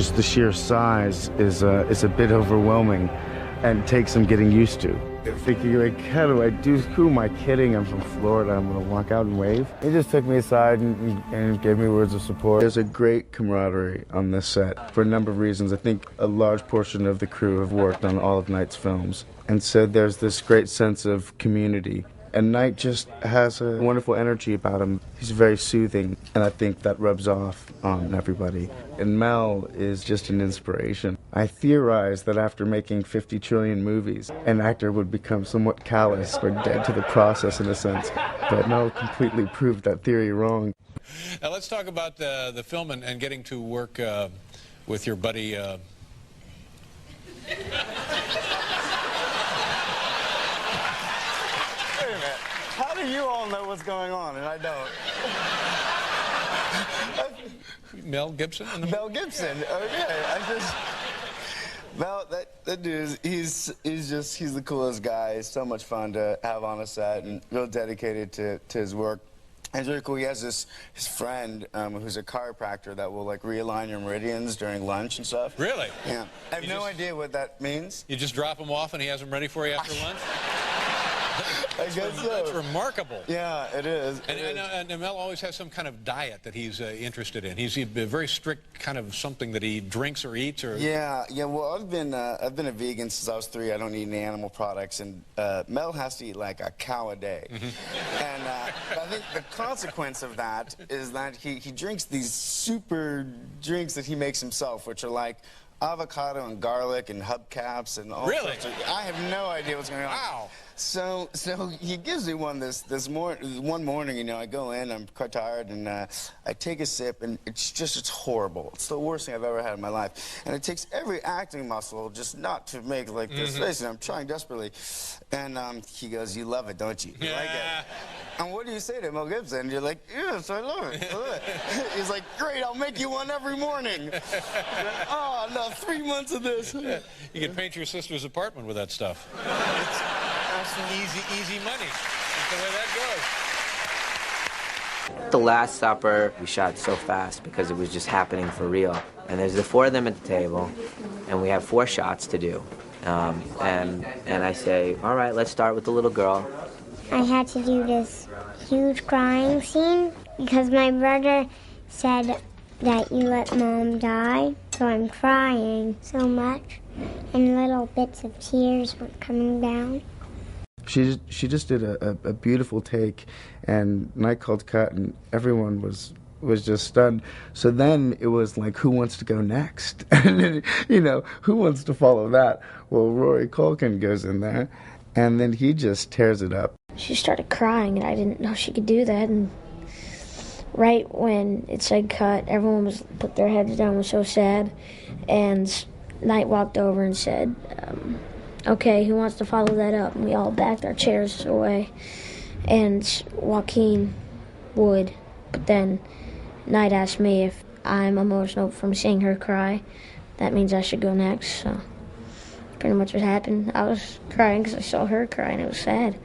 just the sheer size is a bit overwhelming and takes some getting used to. Thinking like, how do I do, who am I kidding? I'm from Florida, I'm gonna walk out and wave. He just took me aside and gave me words of support. There's a great camaraderie on this set for a number of reasons. I think a large portion of the crew have worked on all of Knight's films. And so there's this great sense of community. And Knight just has a wonderful energy about him. He's very soothing, and I think that rubs off on everybody. And Mel is just an inspiration. I theorize that after making 50 trillion movies, an actor would become somewhat callous or dead to the process in a sense. But Mel completely proved that theory wrong. Now let's talk about the film and getting to work with your buddy. How do you all know what's going on and I don't? Mel Gibson? Mel Gibson. Okay, Mel, that dude, he's the coolest guy. He's so much fun to have on a set and real dedicated to his work. And it's really cool. He has his friend who's a chiropractor that will like realign your meridians during lunch and stuff. Really? Yeah. I have no idea what that means. You just drop him off and he has them ready for you after lunch? I guess so. That's remarkable. Yeah, it is. And Mel always has some kind of diet that he's interested in. He's a very strict kind of something that he drinks or eats, or. Yeah. Well, I've been a vegan since I was 3. I don't eat any animal products, and Mel has to eat like a cow a day. Mm-hmm. And I think the consequence of that is that he drinks these super drinks that he makes himself, which are like avocado and garlic and hubcaps and all sorts of, I have no idea what's going on. Wow. So he gives me one one morning, you know, I go in, I'm quite tired, and I take a sip, and it's horrible. It's the worst thing I've ever had in my life. And it takes every acting muscle just not to make like this face, and I'm trying desperately. And he goes, "You love it, don't you? You like it?" And what do you say to Mel Gibson? You're like, "Yes, I love it. I love it." He's like, "Great, I'll make you one every morning." Oh, no, 3 months of this. You could paint your sister's apartment with that stuff. Easy money. That's the way that goes. The Last Supper, we shot so fast because it was just happening for real. And there's the 4 of them at the table, and we have 4 shots to do. And I say, all right, let's start with the little girl. I had to do this huge crying scene because my brother said that you let Mom die, so I'm crying so much, and little bits of tears were coming down. She just did a beautiful take, and Night called cut, and everyone was just stunned. So then it was like, who wants to go next? And then, you know, who wants to follow that? Well, Rory Culkin goes in there, and then he just tears it up. She started crying, and I didn't know she could do that. And right when it said cut, everyone was put their heads down, was so sad. And Night walked over and said, okay, who wants to follow that up? And we all backed our chairs away. And Joaquin would. But then Night asked me if I'm emotional from seeing her cry. That means I should go next. So pretty much what happened. I was crying because I saw her cry, and it was sad.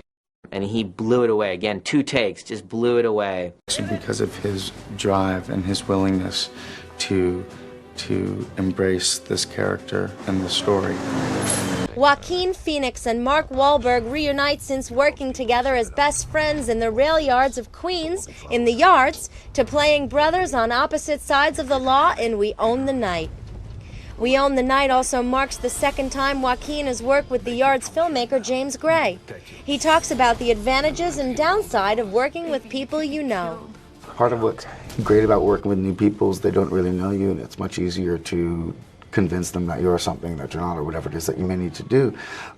And he blew it away. Again, 2 takes, just blew it away. Because of his drive and his willingness to embrace this character and the story. Joaquin Phoenix and Mark Wahlberg reunite since working together as best friends in the rail yards of Queens, in The Yards, to playing brothers on opposite sides of the law in We Own the Night. We Own the Night also marks the 2nd time Joaquin has worked with The Yard's filmmaker James Gray. He talks about the advantages and downside of working with people you know. Part of what's great about working with new people is they don't really know you, and it's much easier to convince them that you're something that you're not, or whatever it is that you may need to do.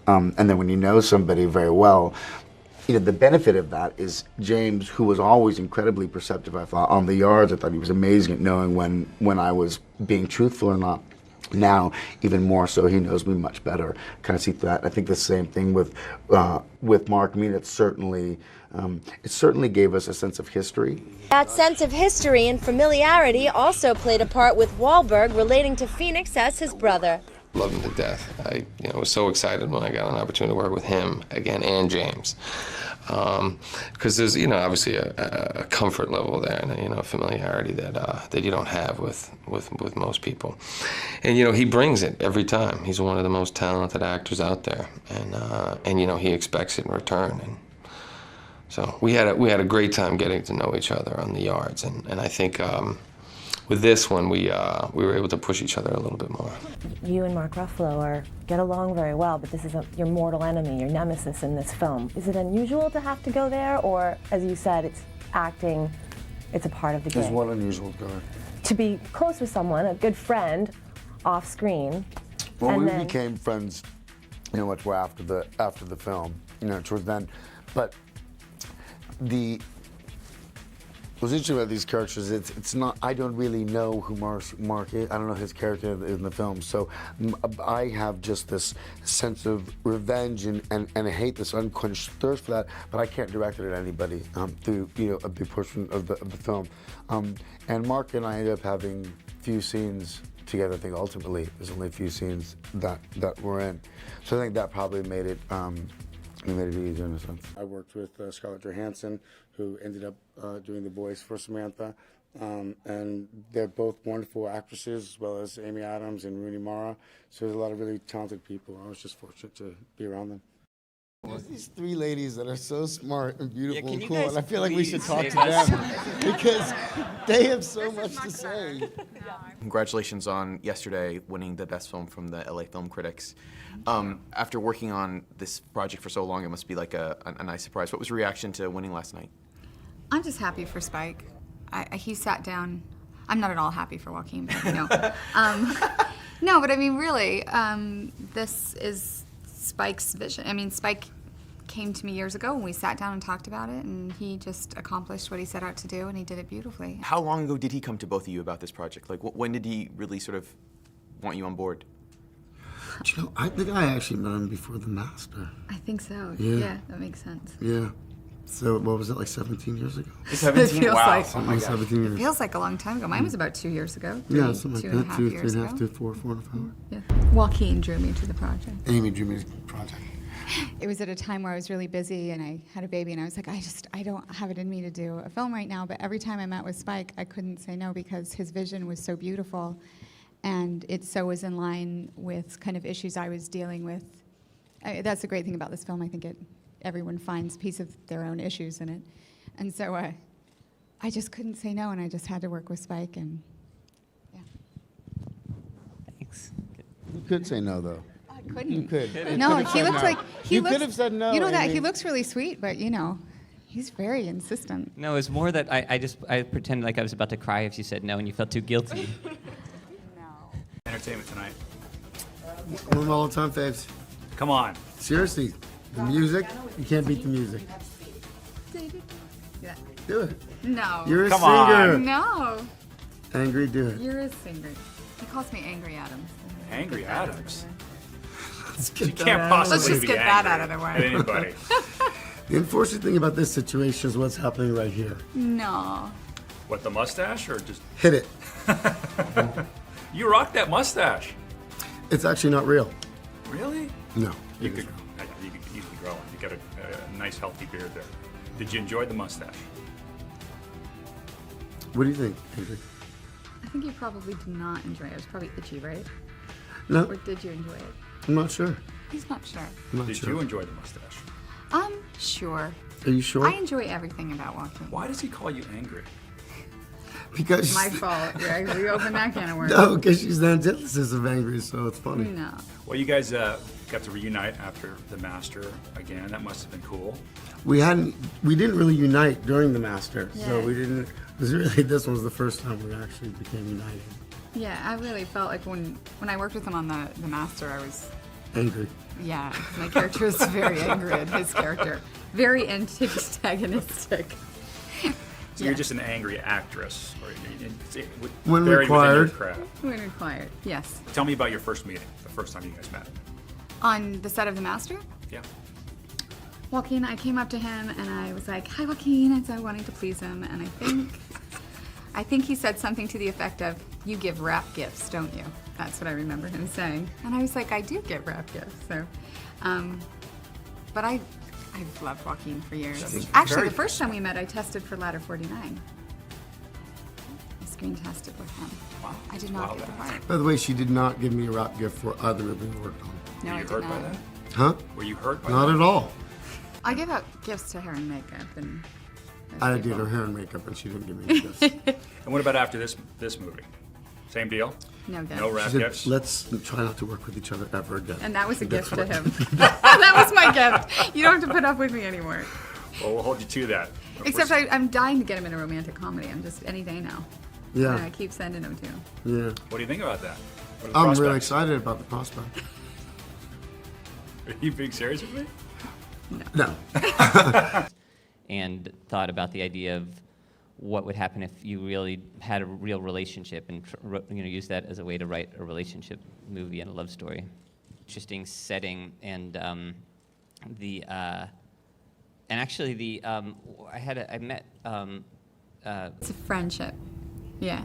And then when you know somebody very well, you know, the benefit of that is James, who was always incredibly perceptive, I thought, on The Yards. I thought he was amazing at knowing when I was being truthful or not. Now, even more so, he knows me much better. Kind of see that. I think the same thing with Mark. I mean, it certainly gave us a sense of history. That sense of history and familiarity also played a part with Wahlberg relating to Phoenix as his brother. Love him to death. I was so excited when I got an opportunity to work with him again and James. Because there's, obviously a comfort level there and, a familiarity that you don't have with most people. And, you know, he brings it every time. He's one of the most talented actors out there. And you know, he expects it in return. And so we had a great time getting to know each other on the yards. And I think with this one, we were able to push each other a little bit more. You and Mark Ruffalo get along very well, but this is your mortal enemy, your nemesis in this film. Is it unusual to have to go there, or, as you said, it's acting, it's a part of the game? There's one unusual guard. To be close with someone, a good friend, off screen. Well, and we then... became friends, you know, much more after the film, you know, towards then. But what's interesting about these characters, it's not, I don't really know who Mark is. I don't know his character in the film. So I have just this sense of revenge and I hate, this unquenched thirst for that, but I can't direct it at anybody through, you know, a big portion of the film. And Mark and I ended up having few scenes together. I think ultimately there's only a few scenes that we're in. So I think that probably made it easier in a sense. I worked with Scarlett Johansson, who ended up doing the voice for Samantha. And they're both wonderful actresses, as well as Amy Adams and Rooney Mara. So there's a lot of really talented people. I was just fortunate to be around them. There's these three ladies that are so smart and beautiful and cool, and I feel like we should talk to them because they have so much to say. Congratulations on yesterday winning the best film from the LA Film Critics. After working on this project for so long, it must be like a nice surprise. What was your reaction to winning last night? I'm just happy for Spike. He sat down. I'm not at all happy for Joaquin, but no. No, but I mean, really, this is Spike's vision. I mean, Spike came to me years ago when we sat down and talked about it, and he just accomplished what he set out to do, and he did it beautifully. How long ago did he come to both of you about this project? Like, when did he really sort of want you on board? You know, I think I actually met him before The Master. I think so. Yeah, that makes sense. Yeah. So what was it, like 17 years ago? 17? Feels wow. like, Oh my God. 17 years. It feels like a long time ago. Mine was about 2 years ago. Yeah, something like that. 2, 2.5 years 3.5 ago. to 4.5. Yeah. Joaquin drew me to the project. Amy drew me to the project. It was at a time where I was really busy and I had a baby and I was like, I don't have it in me to do a film right now. But every time I met with Spike, I couldn't say no because his vision was so beautiful and it so was in line with kind of issues I was dealing with. That's the great thing about this film. I think everyone finds a piece of their own issues in it. And so I just couldn't say no and I just had to work with Spike and yeah. Thanks. You could say no, though. I couldn't. You could. No, he looks like you could have said no. You know that Amy. he looks really sweet, but you know, he's very insistent. No, it's more that I pretended like I was about to cry if you said no and you felt too guilty. Entertainment tonight. One of my all-time faves. Come on. Seriously, the music, you can't beat the music. Yeah. Do it. No. You're a Come singer. on. No. Angry, do it. You're a singer. He calls me Angry Adams. Angry Adams. You can't possibly Let's just be get that angry out of the way. at anybody. The unfortunate thing about this situation is what's happening right here. No. What, the mustache or just... Hit it. You rock that mustache. It's actually not real. Really? No. You could easily grow it. You got a nice healthy beard there. Did you enjoy the mustache? What do you think, Andrew? I think you probably did not enjoy it. It was probably itchy, right? No. Or did you enjoy it? I'm not sure. He's not sure. I'm not Did sure. you enjoy the mustache? Sure. Are you sure? I enjoy everything about Joaquin. Why does he call you angry? Because My fault. Yeah, we opened that can of worms. no, because she's the antithesis of angry, so it's funny. No. Well, you guys got to reunite after The Master again. That must have been cool. We didn't really unite during The Master, so Yeah. we didn't. It was really, this was the first time we actually became united. Yeah, I really felt like when I worked with him on the Master, I was, Angry. yeah, my character was very angry at his character. Very antagonistic. So you're just an angry actress, or When buried required. within your craft. When required, yes. Tell me about your first meeting, the first time you guys met. On the set of The Master, Yeah. Joaquin, I came up to him and I was like, "Hi, Joaquin," and so I wanted to please him, and I think he said something to the effect of, "You give rap gifts, don't you?" That's what I remember him saying, and I was like, "I do give rap gifts." So, but I've loved Joaquin for years. Actually, the first time we met, I tested for Ladder 49. screen tested with him. Wow. I did not get the part. By the way, she did not give me a rap gift for either movie we worked on. No, Were I you did hurt not. by that? Huh? Were you hurt by Not that? at all. I give out gifts to hair and makeup, and I did her hair and makeup, and she didn't give me gifts. And what about after this movie? Same deal? No gifts. No rap She said, gifts? let's try not to work with each other ever again. And that was a gift to him. That was my gift. You don't have to put up with me anymore. Well, we'll hold you to that. Except I'm dying to get him in a romantic comedy. I'm just any day now. Yeah. And I keep sending him to. Yeah. What do you think about that? What are the I'm prospects? really excited about the prospect. Are you being serious with me? No. And thought about the idea of what would happen if you really had a real relationship and use that as a way to write a relationship movie and a love story. Interesting setting, and actually I met. It's a friendship. Yeah.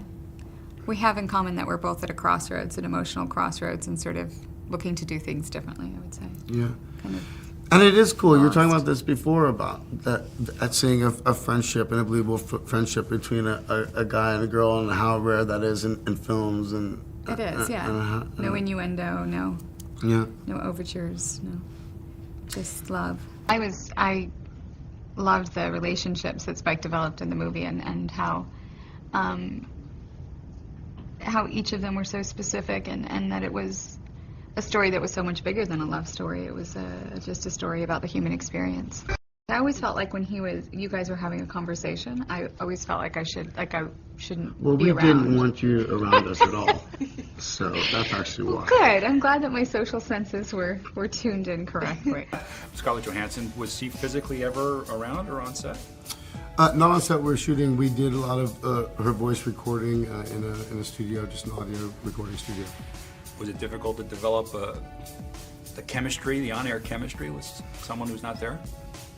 We have in common that we're both at a crossroads, an emotional crossroads, and sort of looking to do things differently, I would say. Yeah. Kind of. And it is cool. You were talking about this before about that seeing a friendship, an unbelievable friendship between a guy and a girl, and how rare that is in films. And It is, yeah. No innuendo, no overtures, no. Just love. I loved the relationships that Spike developed in the movie, and how each of them were so specific, and that it was a story that was so much bigger than a love story. It was just a story about the human experience. I always felt like when you guys were having a conversation, I always felt like I shouldn't be around. Well, we didn't want you around us at all. So that's actually why. Good. I'm glad that my social senses were tuned in correctly. Scarlett Johansson, was she physically ever around or on set? Not on set. We were shooting. We did a lot of her voice recording in a studio, just an audio recording studio. Was it difficult to develop the chemistry, the on-air chemistry with someone who's not there?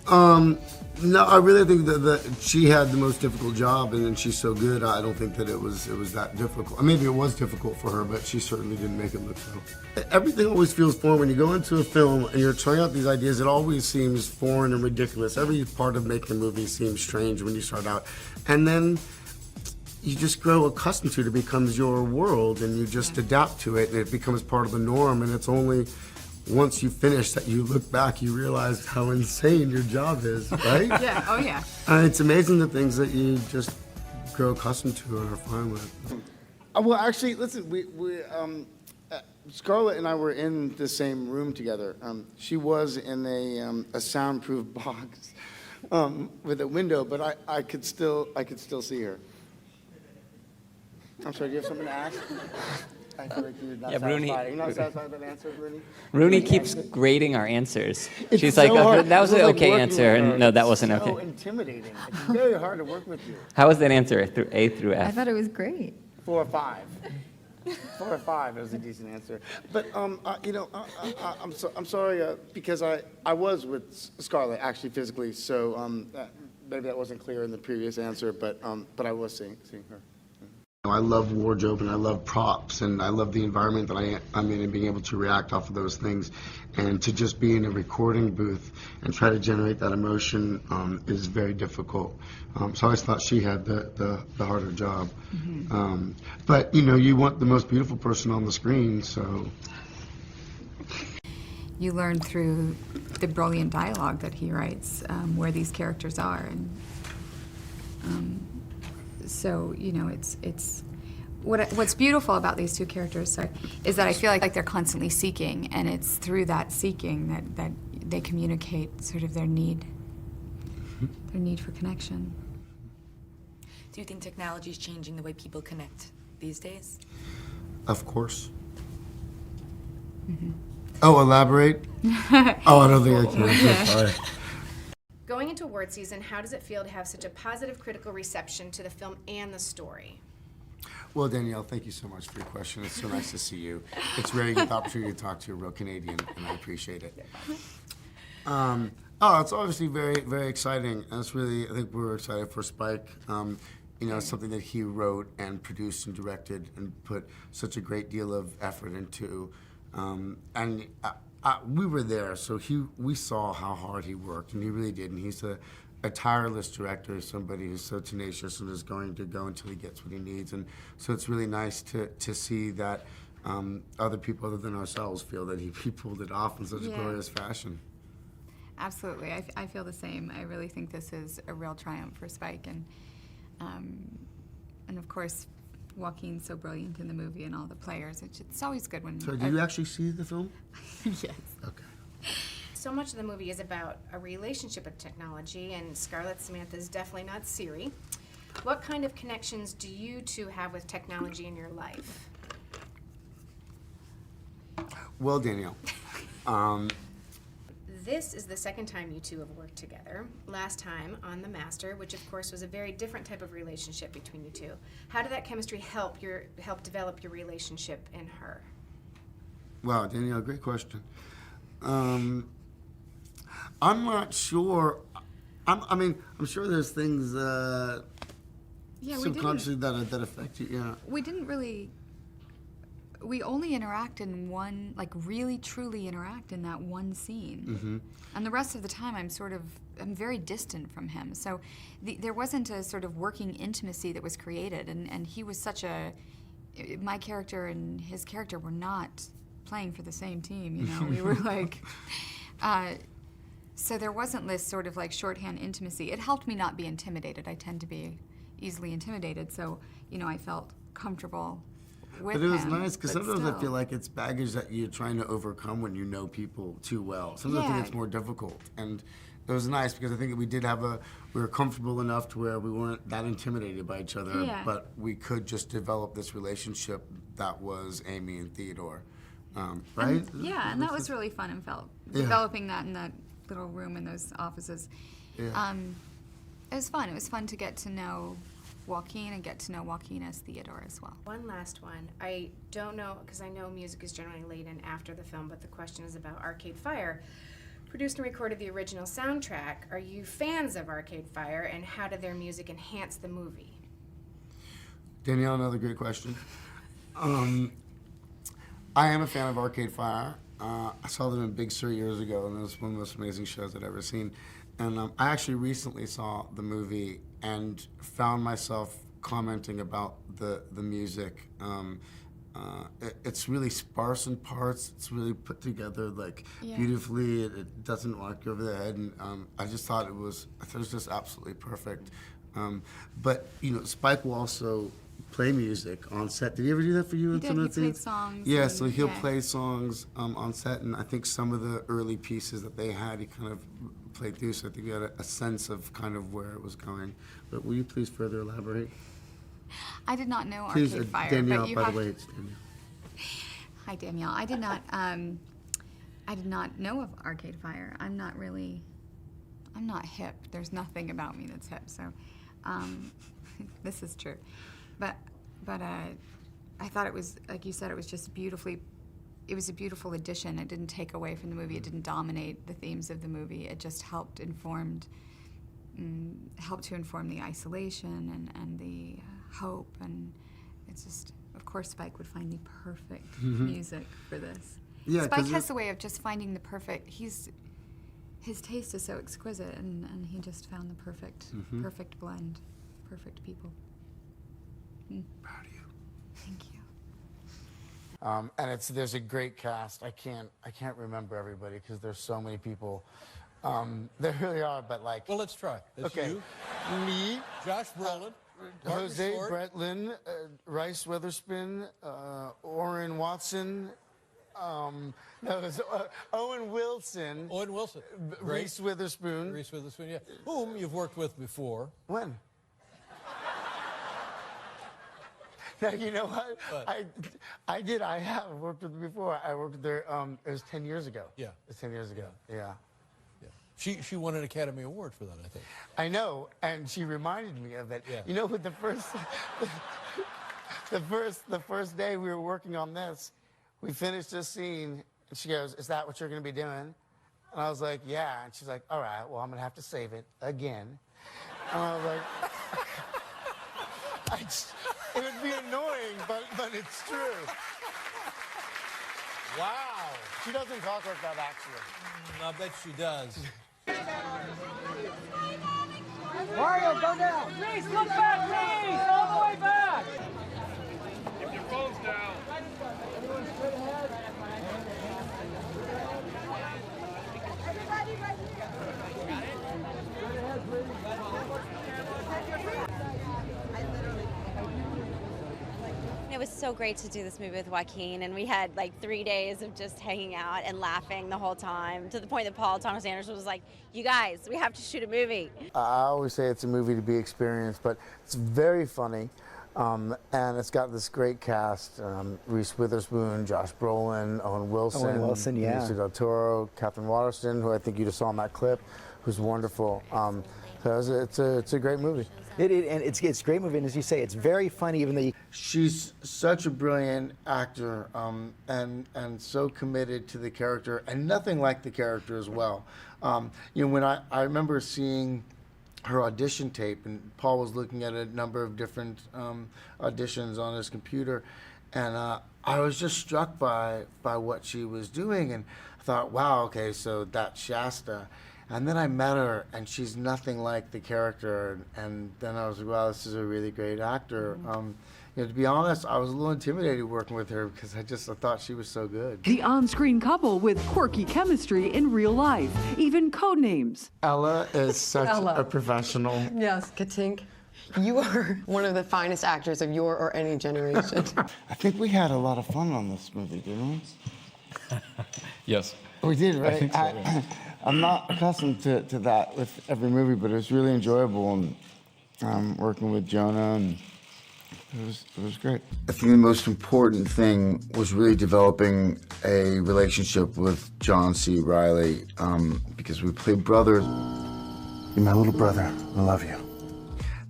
No, I really think that she had the most difficult job, and then she's so good. I don't think that it was that difficult. Maybe it was difficult for her, but she certainly didn't make it look so. Everything always feels foreign when you go into a film and you're trying out these ideas. It always seems foreign and ridiculous. Every part of making a movie seems strange when you start out, and then you just grow accustomed to it. It becomes your world, and you just adapt to it, and it becomes part of the norm. And it's only once you finish that you look back, you realize how insane your job is, right? Yeah, oh yeah. And it's amazing the things that you just grow accustomed to and are fine with. Well, actually, listen, we Scarlett and I were in the same room together. She was in a soundproof box with a window, but I could still see her. I'm sorry, do you have something to ask? I feel like you're not Rooney. satisfied. You're not satisfied with that answer, Rooney? Rooney keeps grading our ansers. It's She's so like, hard. that was It's an like okay working answer, with her. and no, that wasn't It's so okay. intimidating. It's very hard to work with you. How was that answer? A through I F? thought it was great. 4 or 5. 4 or 5 is a decent answer. But I'm sorry because I was with Scarlett actually physically, so maybe that wasn't clear in the previous answer, but I was seeing her. I love wardrobe and I love props and I love the environment that I'm in and being able to react off of those things, and to just be in a recording booth and try to generate that emotion is very difficult. So I always thought she had the harder job. Mm-hmm. But you want the most beautiful person on the screen, so. You learn through the brilliant dialogue that he writes where these characters are, and so it's what's beautiful about these two characters is that I feel like they're constantly seeking, and it's through that seeking that they communicate sort of their need for connection. Do you think technology is changing the way people connect these days? Of course. Mm-hmm. Oh, elaborate? Oh, I don't think I can. I'm sorry. Going into award season, how does it feel to have such a positive critical reception to the film and the story? Well, Danielle, thank you so much for your question. It's so nice to see you. It's really good opportunity to talk to a real Canadian, and I appreciate it. It's obviously very, very exciting. And it's really, I think we're excited for Spike. It's something that he wrote and produced and directed and put such a great deal of effort into. We were there, so we saw how hard he worked, and he really did. And he's a a tireless director is somebody who's so tenacious and is going to go until he gets what he needs. And so it's really nice to see that other people other than ourselves feel that he pulled it off in such a glorious fashion. Absolutely. I feel the same. I really think this is a real triumph for Spike. And of course, Joaquin's so brilliant in the movie and all the players. It's always good when... So, do you actually see the film? Yes. Okay. So much of the movie is about a relationship with technology, and Scarlett Samantha is definitely not Siri. What kind of connections do you two have with technology in your life? Well, Danielle, This is the second time you two have worked together. Last time on The Master, which of course was a very different type of relationship between you two. How did that chemistry help develop your relationship in her? wow, Danielle, great question. I'm not sure. I'm sure there's things subconsciously that affect you. Yeah. We didn't really... We only interact in one, like really truly interact in that one scene. Mm-hmm. And the rest of the time I'm very distant from him. So there wasn't a sort of working intimacy that was created. And he was such my character and his character were not playing for the same team, you know. We were like, so there wasn't this sort of like shorthand intimacy. It helped me not be intimidated. I tend to be easily intimidated. So, you know, I felt comfortable with him. But it was nice because sometimes still. I feel like it's baggage that you're trying to overcome when you know people too well. Sometimes I think it's more difficult. And it was nice because I think we were comfortable enough to where we weren't that intimidated by each other, but we could just develop this relationship that was Amy and Theodore, right? And that was really fun and felt developing that in that little room in those offices. Yeah. It was fun. It was fun to get to know Joaquin and get to know Joaquin as Theodore as well. One last one. I don't know, because I know music is generally laid in after the film, but the question is about Arcade Fire. Produced and recorded the original soundtrack. Are you fans of Arcade Fire, and how did their music enhance the movie? Danielle, another great question. I am a fan of Arcade Fire. I saw them in Big Sur years ago, and it was one of the most amazing shows I'd ever seen. And I actually recently saw the movie and found myself commenting about the music. It's really sparse in parts. It's really put together like beautifully. It doesn't knock you over the head, and I just thought it was just absolutely perfect. But you know, Spike will also play music on set. Did he ever do that for you in some of the He things? played songs. Yeah, so he'll play songs on set, and I think some of the early pieces that they had, he kind of played through, so I think we had a sense of kind of where it was going. But will you please further elaborate? I did not know Please, Arcade Fire. Danielle, but you by have the way, it's Danielle. Hi, Danielle. I did not know of Arcade Fire. I'm not hip. There's nothing about me that's hip. So, this is true. But I thought it was, like you said, it was just beautifully. It was a beautiful addition. It didn't take away from the movie. It didn't dominate the themes of the movie. It just helped to inform the isolation and the hope. And it's just, of course, Spike would find the perfect music for this. Yeah, Spike has the way of just finding the perfect. His taste is so exquisite, and he just found the perfect blend, perfect people. Proud of you. Thank you. And there's a great cast. I can't remember everybody because there's so many people. There really are, but like. Well, let's try. That's okay. You. Me. Josh Brolin. Jose Bretland, Rice Witherspoon, Orrin Watson. No, it was Owen Wilson. Owen Wilson. Reese Witherspoon. Reese Witherspoon, yeah. Whom you've worked with before. When? Now, you know what? I did. I have worked with her before. I worked with her, it was 10 years ago. Yeah. It was 10 years ago, yeah. She won an Academy Award for that, I think. I know, and she reminded me of it. Yeah. You know, with the first day we were working on this, we finished this scene, and she goes, "Is that what you're going to be doing?" And I was like, "Yeah." And she's like, "All right, well, I'm going to have to save it again." And I was like, it would be annoying, but it's true. Wow. She doesn't talk like that, actually. I bet she does. Mario, go down. Reese, look back, Reese! All the way back! Keep your phones down. Everyone straight ahead. Everybody right here. Straight ahead, please. It was so great to do this movie with Joaquin, and we had like 3 days of just hanging out and laughing the whole time, to the point that Paul Thomas Anderson was like, you guys, we have to shoot a movie. I always say it's a movie to be experienced, but it's very funny, and it's got this great cast, Reese Witherspoon, Josh Brolin, Owen Wilson, yeah. Benicio del Toro, Catherine Waterston, who I think you just saw in that clip, who's wonderful. So it's a great movie. And it's a great movie, and as you say, it's very funny, even though She's such a brilliant actor, and so committed to the character, and nothing like the character as well. When I remember seeing her audition tape, and Paul was looking at a number of different auditions on his computer, and I was just struck by what she was doing, and I thought, wow, okay, so that's Shasta. And then I met her, and she's nothing like the character. And then I was like, wow, this is a really great actor. To be honest, I was a little intimidated working with her because I thought she was so good. The on-screen couple with quirky chemistry in real life, even code names. Ella is such a professional. Yes, Katink, you are one of the finest actors of your or any generation. I think we had a lot of fun on this movie, didn't we? Yes. We did, right? I think so, yeah. I'm not accustomed to that with every movie, but it was really enjoyable, and working with Jonah, and it was great. I think the most important thing was really developing a relationship with John C. Reilly, because we played brothers. You're my little brother. I love you.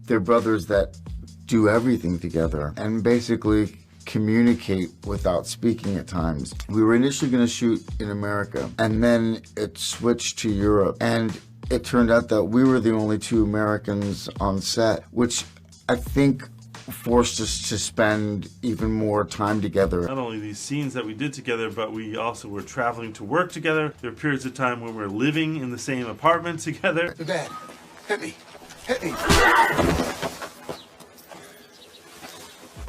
They're brothers that do everything together, and basically communicate without speaking at times. We were initially going to shoot in America, and then it switched to Europe, and it turned out that we were the only two Americans on set, which I think forced us to spend even more time together. Not only these scenes that we did together, but we also were traveling to work together. There were periods of time when we were living in the same apartment together. Dad, hit me. Hit me.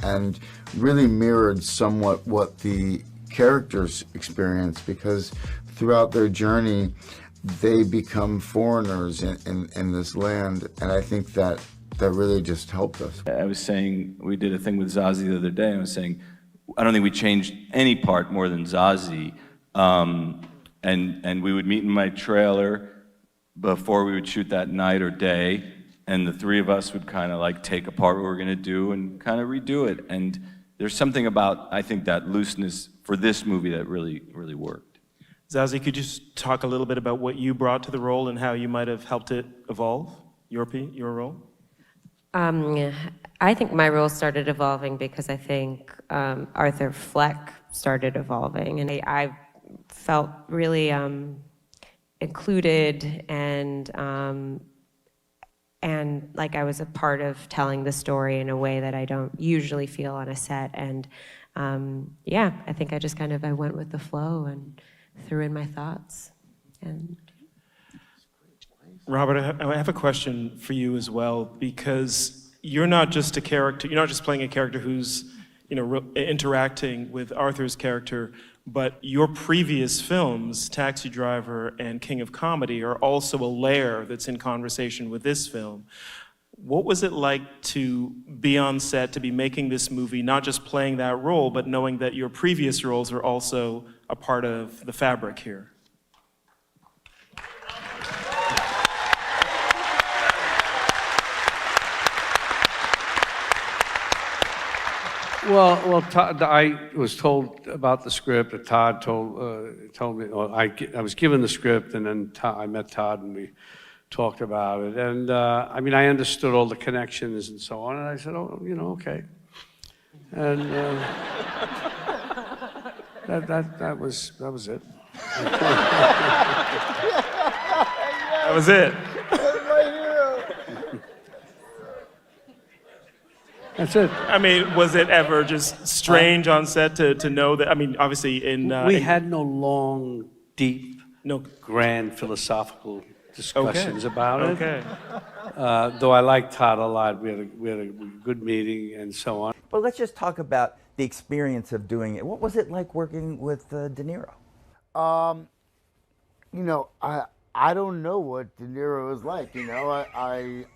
And really mirrored somewhat what the characters experience, because throughout their journey, they become foreigners in this land, and I think that really just helped us. I was saying, we did a thing with Zazie the other day, and I was saying, I don't think we changed any part more than Zazie, and we would meet in my trailer before we would shoot that night or day, and the three of us would kind of like take apart what we were going to do and kind of redo it. And there's something about, I think, that looseness for this movie that really, really worked. Zazie, could you just talk a little bit about what you brought to the role and how you might have helped it evolve, your role? I think my role started evolving because I think Arthur Fleck started evolving, and I felt really included and like I was a part of telling the story in a way that I don't usually feel on a set. And yeah, I think I just I went with the flow and threw in my thoughts. And Robert, I have a question for you as well, because you're not just a character, you're not just playing a character who's interacting with Arthur's character, but your previous films, Taxi Driver and King of Comedy, are also a layer that's in conversation with this film. What was it like to be on set, to be making this movie, not just playing that role, but knowing that your previous roles are also a part of the fabric here? Well, Todd, I was told about the script. That Todd told me. Well, I was given the script, and then I met Todd, and we talked about it. And I mean, I understood all the connections and so on. And I said, "Oh, okay." And that was it. That was it. That's it. I mean, was it ever just strange on set to know that? I mean, obviously we had no long, deep, no grand philosophical discussions about it. Though I like Todd a lot. We had a good meeting and so on. But let's just talk about the experience of doing it. What was it like working with De Niro? You know, I don't know what De Niro is like. You know,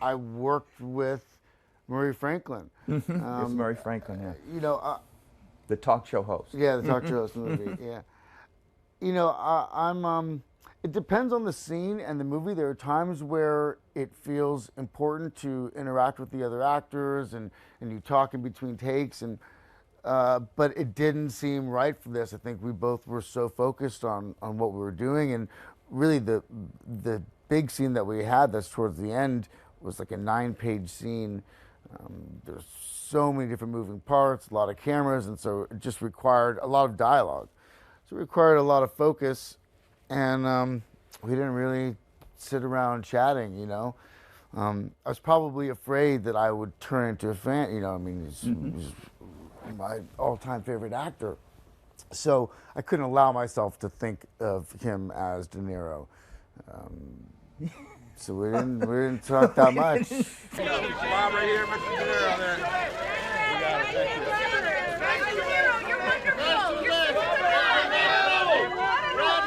I worked with Murray Franklin. It's Murray Franklin, yeah. You know, the talk show host. Yeah, the talk show host movie. Yeah. You know, I'm. It depends on the scene and the movie. There are times where it feels important to interact with the other actors and you talk in between takes but it didn't seem right for this. I think we both were so focused on what we were doing, and really the big scene that we had that's towards the end was like a 9-page scene. There's so many different moving parts, a lot of cameras, and so it just required a lot of dialogue. So it required a lot of focus, and we didn't really sit around chatting, you know. I was probably afraid that I would turn into a fan, you know. I mean, he's my all-time favorite actor. So I couldn't allow myself to think of him as De Niro. So we didn't talk that much. Bob right here, Mr. De Niro there. We got it, thank you.